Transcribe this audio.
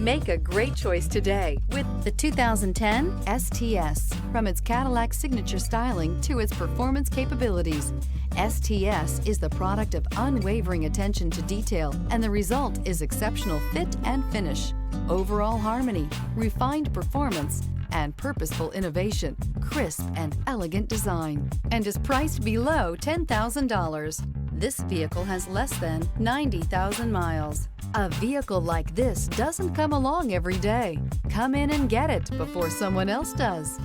Make a great choice today with the 2010 STS. From its Cadillac signature styling to its performance capabilities, STS is the product of unwavering attention to detail, and the result is exceptional fit and finish, overall harmony, refined performance, and purposeful innovation, crisp and elegant design, and is priced below $10,000. This vehicle has less than 90,000 miles. A vehicle like this doesn't come along every day. Come in and get it before someone else does.